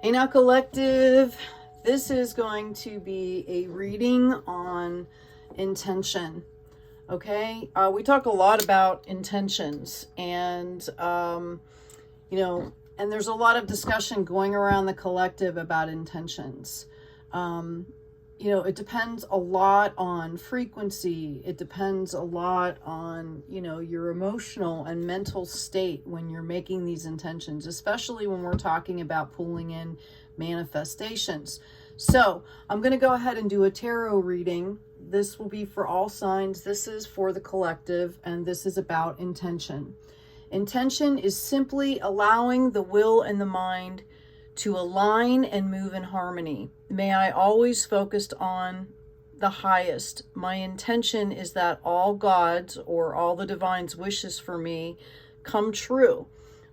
Hey now, collective. This is going to be a reading on intention. Okay, we talk a lot about intentions, and and there's a lot of discussion going around the collective about intentions. It depends a lot on frequency. It depends a lot on, your emotional and mental state when you're making these intentions, especially when we're talking about pulling in manifestations. So I'm going to go ahead and do a tarot reading. This will be for all signs. This is for the collective, and this is about intention. Intention is simply allowing the will and the mind to align and move in harmony. May I always focus on the highest. My intention is that all God's or all the divine's wishes for me come true.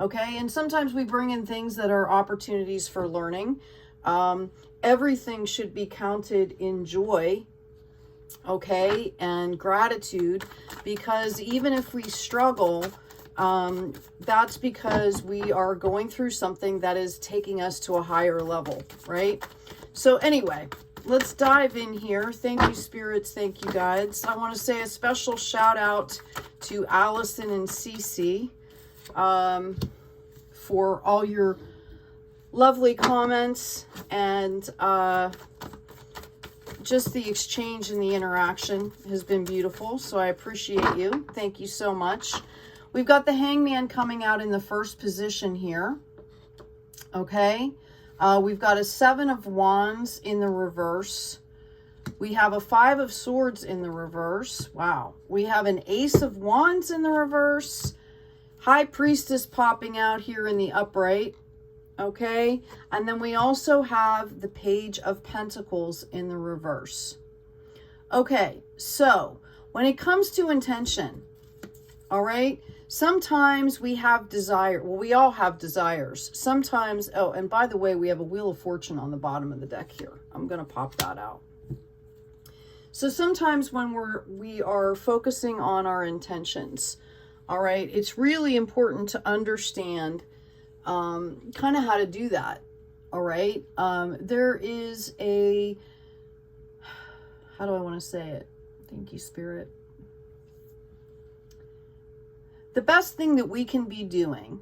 Okay, and sometimes we bring in things that are opportunities for learning. Everything should be counted in joy, okay, and gratitude, because even if we struggle, that's because we are going through something that is taking us to a higher level, right? So anyway, let's dive in here. Thank you, spirits. Thank you, guides. I want to say a special shout out to Allison and Cece for all your lovely comments and just the exchange and the interaction has been beautiful. So I appreciate you. Thank you so much. We've got the Hangman coming out in the first position here. Okay. We've got a 7 of Wands in the reverse. We have a 5 of Swords in the reverse. Wow. We have an Ace of Wands in the reverse. High Priestess popping out here in the upright. Okay. And then we also have the Page of Pentacles in the reverse. Okay. So when it comes to intention, all right, sometimes we have desire. Well, we all have desires. Sometimes, oh, and by the way, we have a Wheel of Fortune on the bottom of the deck here. I'm going to pop that out. So sometimes when we are focusing on our intentions, all right, it's really important to understand kind of how to do that. All right. There is a, how do I want to say it? Thank you, Spirit. The best thing that we can be doing,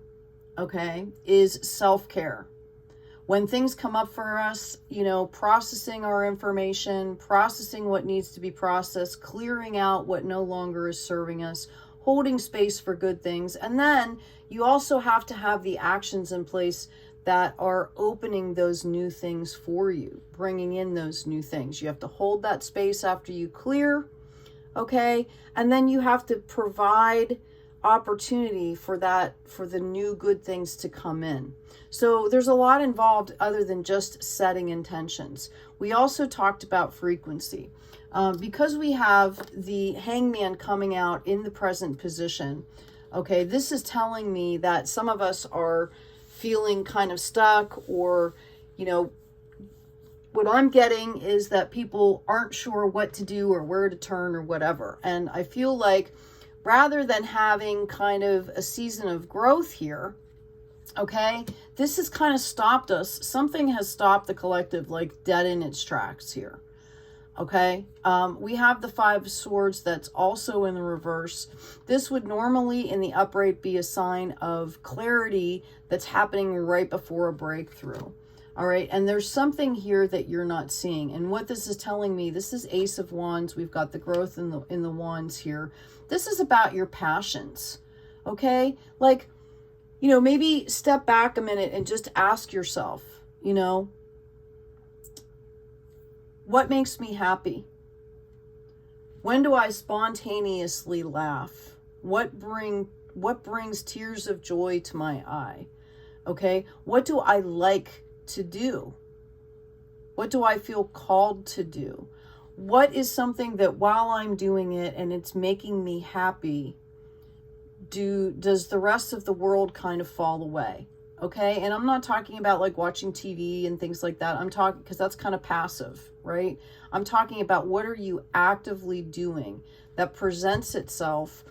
okay, is self-care. When things come up for us, processing our information, processing what needs to be processed, clearing out what no longer is serving us, holding space for good things. And then you also have to have the actions in place that are opening those new things for you, bringing in those new things. You have to hold that space after you clear, okay? And then you have to provide opportunity for the new good things to come in. So there's a lot involved other than just setting intentions. We also talked about frequency. Because we have the Hangman coming out in the present position, okay, this is telling me that some of us are feeling kind of stuck, or, what I'm getting is that people aren't sure what to do or where to turn or whatever. And I feel like rather than having kind of a season of growth here, okay, this has kind of stopped us. Something has stopped the collective like dead in its tracks here. Okay, we have the 5 of Swords that's also in the reverse. This would normally in the upright be a sign of clarity that's happening right before a breakthrough. All right, and there's something here that you're not seeing. And what this is telling me, this is Ace of Wands. We've got the growth in the wands here. This is about your passions. Okay, like, maybe step back a minute and just ask yourself, what makes me happy? When do I spontaneously laugh? What brings tears of joy to my eye? Okay, what do I like to do? What do I feel called to do? What is something that while I'm doing it and it's making me happy, does the rest of the world kind of fall away? Okay, and I'm not talking about like watching TV and things like that. I'm talking, because that's kind of passive, right? I'm talking about what are you actively doing that presents itself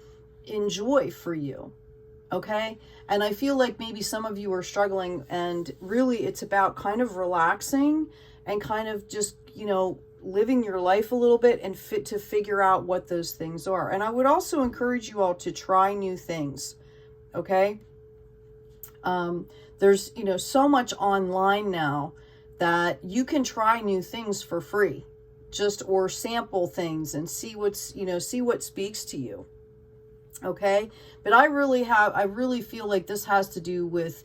in joy for you? Okay. And I feel like maybe some of you are struggling, and really it's about kind of relaxing and kind of just, you know, living your life a little bit and to figure out what those things are. And I would also encourage you all to try new things. Okay. There's, you know, so much online now that you can try new things for free, just, or sample things and see what's, you know, see what speaks to you. Okay. But I really feel like this has to do with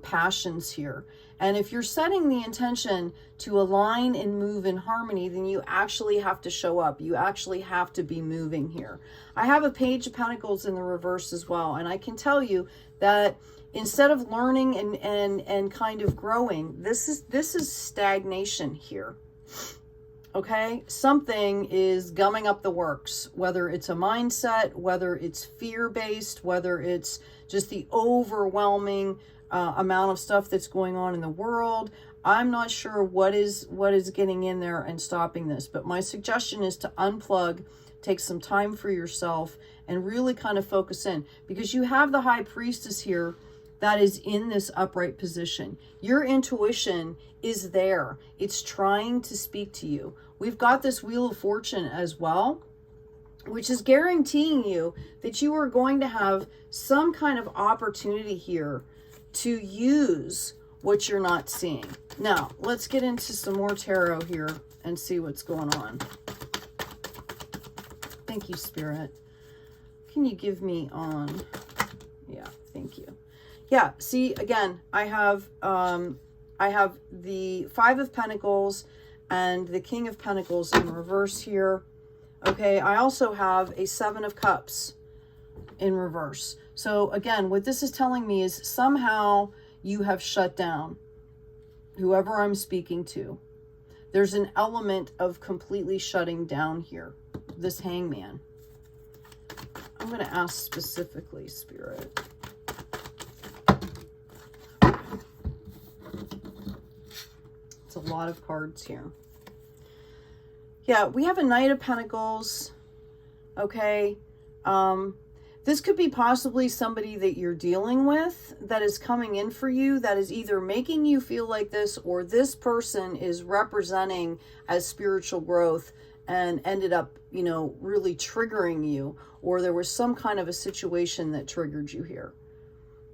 passions here. And if you're setting the intention to align and move in harmony, then you actually have to show up. You actually have to be moving here. I have a Page of Pentacles in the reverse as well. And I can tell you that instead of learning and kind of growing, this is stagnation here. Okay, something is gumming up the works, whether it's a mindset, whether it's fear-based, whether it's just the overwhelming amount of stuff that's going on in the world. I'm not sure what is getting in there and stopping this, but my suggestion is to unplug, take some time for yourself, and really kind of focus in, because you have the High Priestess here that is in this upright position. Your intuition is there. It's trying to speak to you. We've got this Wheel of Fortune as well, which is guaranteeing you that you are going to have some kind of opportunity here to use what you're not seeing. Now, let's get into some more tarot here and see what's going on. Thank you, Spirit. Can you give me on? Yeah, thank you. Yeah, see, again, I have the Five of Pentacles and the King of Pentacles in reverse here. Okay, I also have a Seven of Cups in reverse. So again, what this is telling me is somehow you have shut down whoever I'm speaking to. There's an element of completely shutting down here. This Hangman. I'm going to ask specifically, Spirit. It's a lot of cards here. Yeah, we have a Knight of Pentacles. Okay. This could be possibly somebody that you're dealing with that is coming in for you, that is either making you feel like this, or this person is representing as spiritual growth and ended up, you know, really triggering you, or there was some kind of a situation that triggered you here.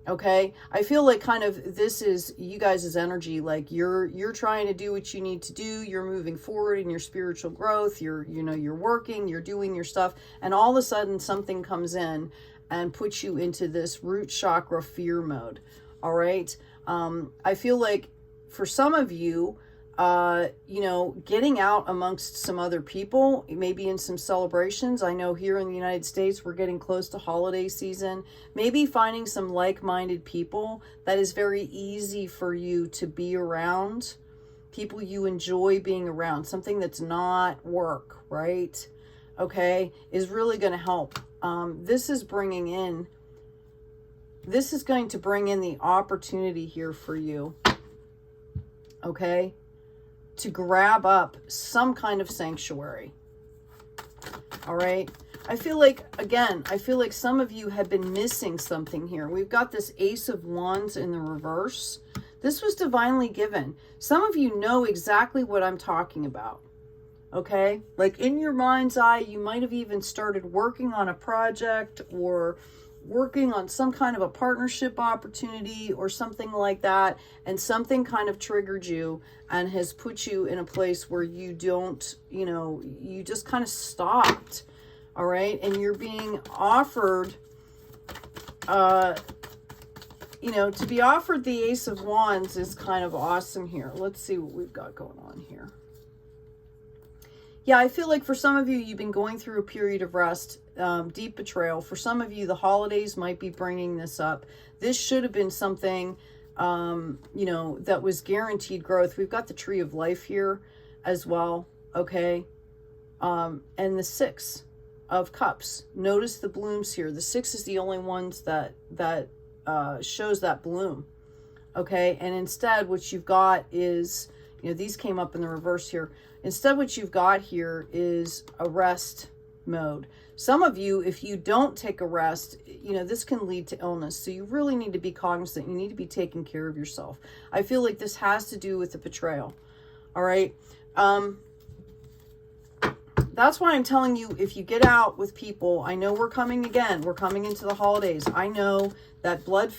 Okay, I feel like kind of this is you guys' energy, like you're trying to do what you need to do, you're moving forward in your spiritual growth, you're working, you're doing your stuff, and all of a sudden something comes in and puts you into this root chakra fear mode. All right, I feel like for some of you, getting out amongst some other people, maybe in some celebrations. I know here in the United States, we're getting close to holiday season. Maybe finding some like-minded people that is very easy for you to be around. People you enjoy being around. Something that's not work, right? Okay, is really going to help. This is going to bring in the opportunity here for you. Okay, to grab up some kind of sanctuary. All right. I feel like some of you have been missing something here. We've got this Ace of Wands in the reverse. This was divinely given. Some of you know exactly what I'm talking about. Okay. Like in your mind's eye, you might have even started working on a project or working on some kind of a partnership opportunity or something like that, and something kind of triggered you and has put you in a place where you don't, you just kind of stopped. All right. And you're being offered, to be offered the Ace of Wands is kind of awesome here. Let's see what we've got going on here. Yeah, I feel like for some of you, you've been going through a period of rest, deep betrayal. For some of you, the holidays might be bringing this up. This should have been something, that was guaranteed growth. We've got the Tree of Life here as well, okay? And the Six of Cups. Notice the blooms here. The Six is the only ones that shows that bloom, okay? And instead, what you've got is, these came up in the reverse here. Instead, what you've got here is a rest mode. Some of you, if you don't take a rest, you know, this can lead to illness. So you really need to be cognizant. You need to be taking care of yourself. I feel like this has to do with the betrayal. All right. That's why I'm telling you, if you get out with people, I know we're coming again. We're coming into the holidays. I know that bloodline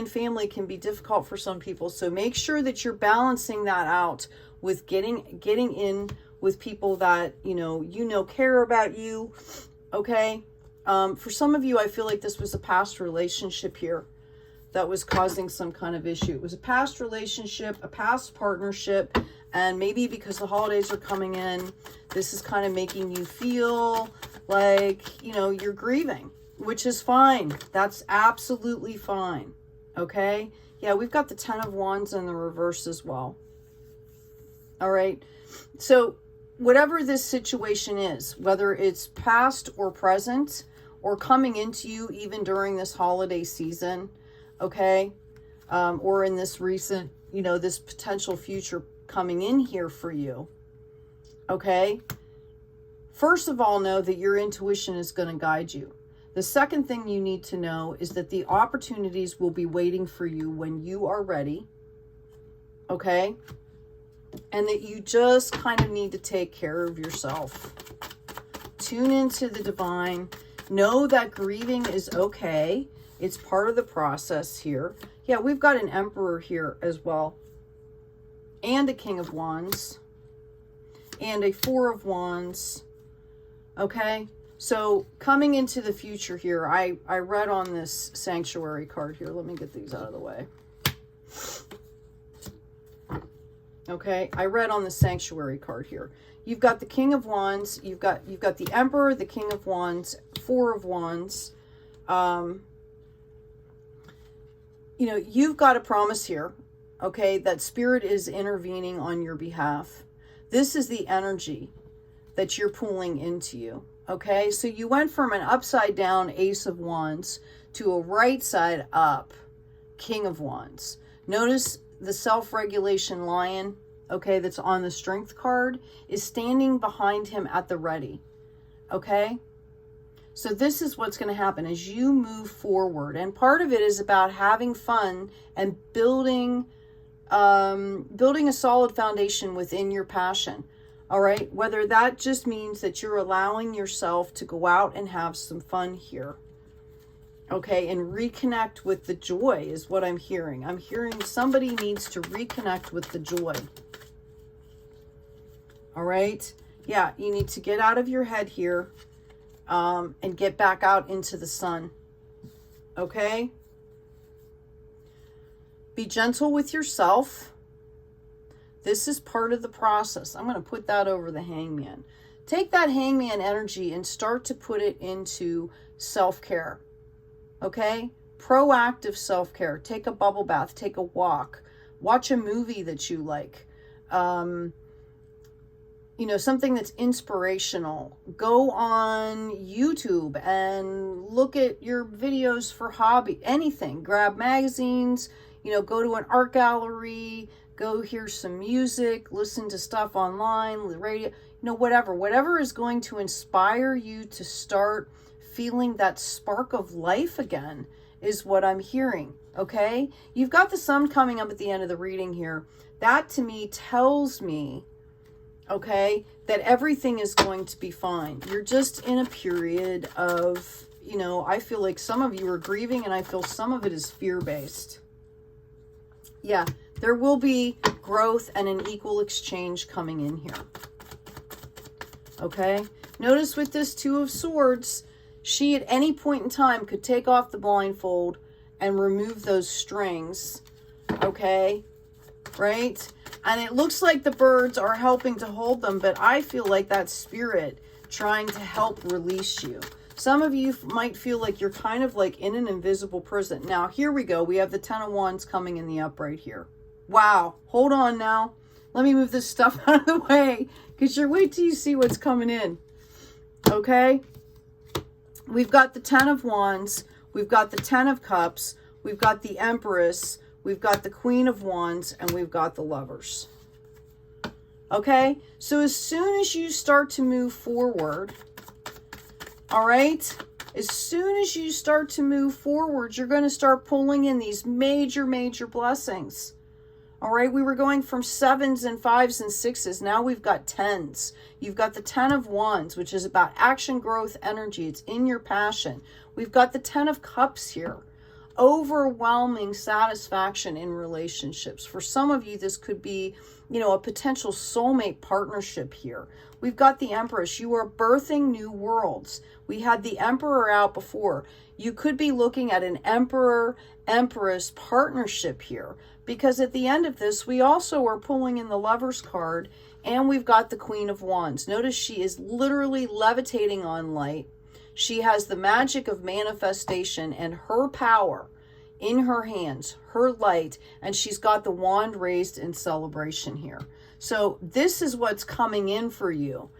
family can be difficult for some people. So make sure that you're balancing that out with getting in with people that, you know, care about you. Okay. For some of you, I feel like this was a past relationship here that was causing some kind of issue. It was a past relationship, a past partnership. And maybe because the holidays are coming in, this is kind of making you feel like, you know, you're grieving, which is fine. That's absolutely fine. Okay. Yeah, we've got the 10 of Wands in the reverse as well. All right. So whatever this situation is, whether it's past or present or coming into you even during this holiday season, okay, or in this recent, you know, this potential future coming in here for you, okay, first of all, know that your intuition is going to guide you. The second thing you need to know is that the opportunities will be waiting for you when you are ready, okay, and that you just kind of need to take care of yourself. Tune into the divine. Know that grieving is okay. It's part of the process here. Yeah, we've got an Emperor here as well, and a King of Wands, and a Four of Wands. Okay, so coming into the future here, I read on this Sanctuary card here. Let me get these out of the way. Okay, I read on the Sanctuary card here. You've got the King of Wands, you've got the Emperor, the King of Wands, Four of Wands. You know, you've got a promise here, okay, that Spirit is intervening on your behalf. This is the energy that you're pulling into you, okay? So you went from an upside down Ace of Wands to a right side up King of Wands. Notice the self-regulation lion, okay, that's on the Strength card is standing behind him at the ready, okay? So this is what's going to happen as you move forward. And part of it is about having fun and building a solid foundation within your passion. All right. Whether that just means that you're allowing yourself to go out and have some fun here. Okay. And reconnect with the joy is what I'm hearing. I'm hearing somebody needs to reconnect with the joy. All right. Yeah. You need to get out of your head here. And get back out into the sun. Okay? Be gentle with yourself. This is part of the process. I'm going to put that over the Hangman. Take that Hangman energy and start to put it into self-care. Okay? Proactive self-care. Take a bubble bath. Take a walk. Watch a movie that you like. You know, something that's inspirational. Go on YouTube and look at your videos for hobby, anything. Grab magazines, you know, go to an art gallery, go hear some music, listen to stuff online, the radio, you know, whatever is going to inspire you to start feeling that spark of life again is what I'm hearing. Okay. You've got the sun coming up at the end of the reading here. That to me tells me, okay, that everything is going to be fine. You're just in a period of, you know, I feel like some of you are grieving and I feel some of it is fear-based. Yeah, there will be growth and an equal exchange coming in here. Okay, notice with this Two of Swords, she at any point in time could take off the blindfold and remove those strings. Okay, right? And it looks like the birds are helping to hold them, but I feel like that's Spirit trying to help release you. Some of you might feel like you're kind of like in an invisible prison. Now, here we go. We have the 10 of Wands coming in the upright here. Wow. Hold on now. Let me move this stuff out of the way because you're wait till you see what's coming in. Okay? We've got the 10 of Wands. We've got the 10 of Cups. We've got the Empress. We've got the Queen of Wands, and we've got the Lovers. Okay? So as soon as you start to move forward, All right? As soon as you start to move forward, you're going to start pulling in these major, major blessings. All right, we were going from 7s and 5s and 6s. Now we've got 10s. You've got the 10 of Wands, which is about action, growth, energy. It's in your passion. We've got the 10 of Cups here. Overwhelming satisfaction in relationships. For some of you, this could be, you know, a potential soulmate partnership here. We've got the Empress. You are birthing new worlds. We had the Emperor out before. You could be looking at an Emperor-Empress partnership here, because at the end of this, we also are pulling in the Lovers card, and we've got the Queen of Wands. Notice she is literally levitating on light. She has the magic of manifestation and her power in her hands, her light, and she's got the wand raised in celebration here. So this is what's coming in for you.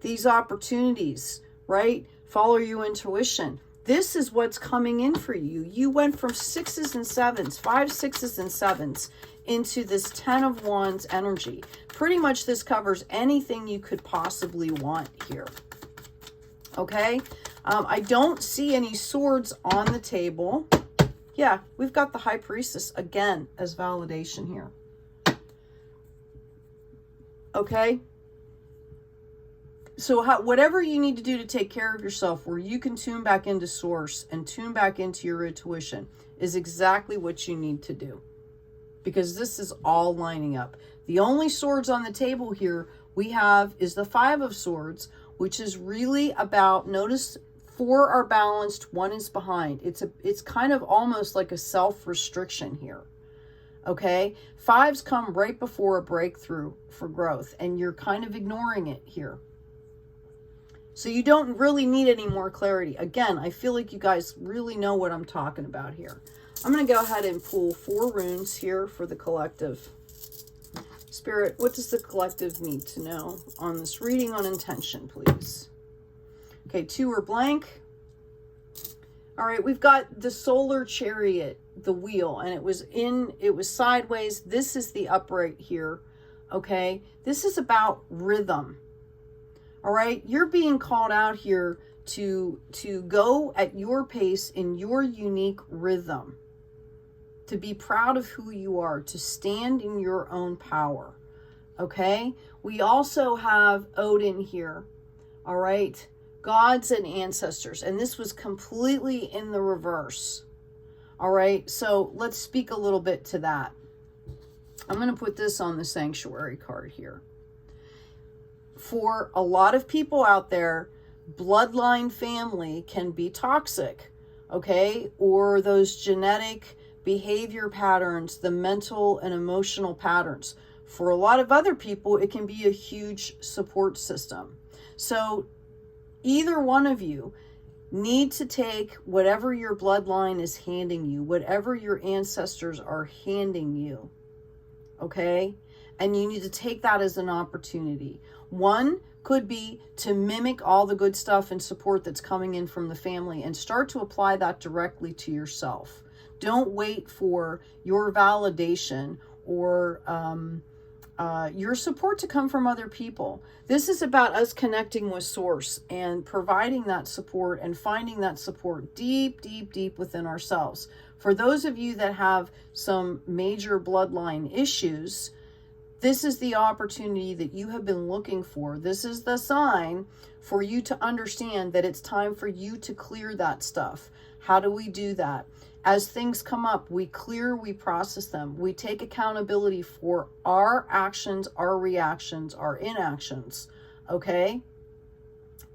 These opportunities, right? Follow your intuition. This is what's coming in for you. You went from 6s and 7s, 5, 6s and 7s into this 10 of Wands energy. Pretty much this covers anything you could possibly want here. Okay? I don't see any swords on the table. Yeah, we've got the High Priestess again as validation here. Okay? So whatever you need to do to take care of yourself, where you can tune back into source and tune back into your intuition, is exactly what you need to do. Because this is all lining up. The only swords on the table here we have is the 5 of Swords, which is really about, notice 4 are balanced, 1 is behind. It's kind of almost like a self-restriction here. Okay? 5s come right before a breakthrough for growth, and you're kind of ignoring it here. So you don't really need any more clarity. Again, I feel like you guys really know what I'm talking about here. I'm going to go ahead and pull 4 runes here for the collective. Spirit, what does the collective need to know on this reading on intention, please? Okay, 2 are blank. All right, we've got the solar chariot, the wheel, and it was sideways. This is the upright here. Okay, this is about rhythm. All right, you're being called out here to go at your pace in your unique rhythm, to be proud of who you are, to stand in your own power. Okay, we also have Odin here. All right, gods and ancestors, and this was completely in the reverse. All right, so let's speak a little bit to that. I'm going to put this on the sanctuary card here. For a lot of people out there, bloodline family can be toxic, okay? Or those genetic behavior patterns, the mental and emotional patterns. For a lot of other people, it can be a huge support system. So either one of you need to take whatever your bloodline is handing you, whatever your ancestors are handing you, okay? And you need to take that as an opportunity. One could be to mimic all the good stuff and support that's coming in from the family and start to apply that directly to yourself. Don't wait for your validation or your support to come from other people. This is about us connecting with source and providing that support and finding that support deep, deep, deep within ourselves. For those of you that have some major bloodline issues, this is the opportunity that you have been looking for. This is the sign for you to understand that it's time for you to clear that stuff. How do we do that? As things come up, we clear, we process them. We take accountability for our actions, our reactions, our inactions. Okay?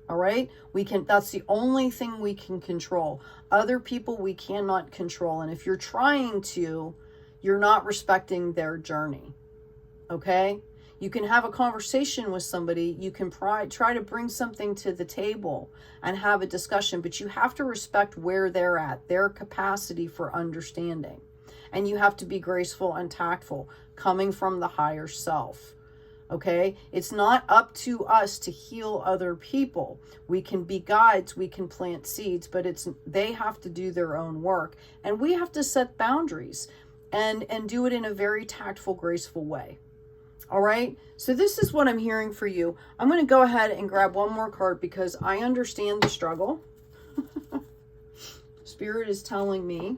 All right? That's the only thing we can control. Other people we cannot control. And if you're trying to, you're not respecting their journey. Okay? You can have a conversation with somebody. You can try to bring something to the table and have a discussion, but you have to respect where they're at, their capacity for understanding. And you have to be graceful and tactful, coming from the higher self. Okay? It's not up to us to heal other people. We can be guides, we can plant seeds, but they have to do their own work. And we have to set boundaries and do it in a very tactful, graceful way. All right. So this is what I'm hearing for you. I'm going to go ahead and grab one more card because I understand the struggle. Spirit is telling me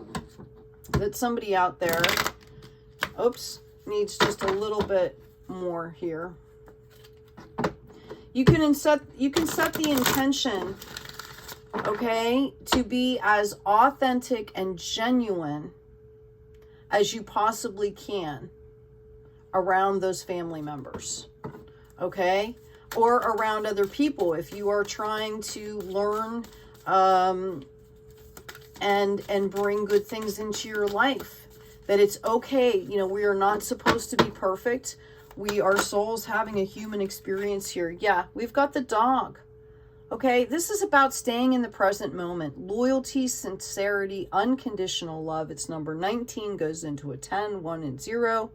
that somebody out there, oops, needs just a little bit more here. You can set the intention, okay, to be as authentic and genuine as you possibly can around those family members, okay, or around other people if you are trying to learn and bring good things into your life. That it's okay. You know, we are not supposed to be perfect. We are souls having a human experience here. Yeah, we've got the dog. Okay, this is about staying in the present moment. Loyalty, sincerity, unconditional love. It's number 19, goes into a 10, 1 and 0.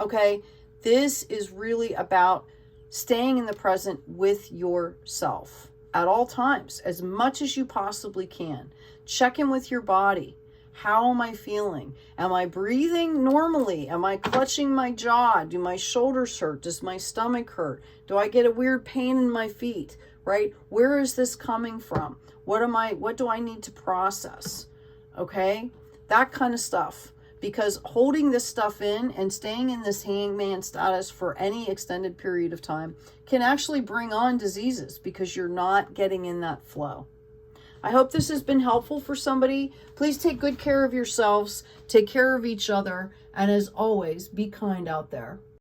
Okay, this is really about staying in the present with yourself at all times, as much as you possibly can. Check in with your body. How am I feeling? Am I breathing normally? Am I clutching my jaw? Do my shoulders hurt? Does my stomach hurt? Do I get a weird pain in my feet? Right? Where is this coming from? What do I need to process? Okay? That kind of stuff. Because holding this stuff in and staying in this hangman status for any extended period of time can actually bring on diseases because you're not getting in that flow. I hope this has been helpful for somebody. Please take good care of yourselves, take care of each other, and as always, be kind out there.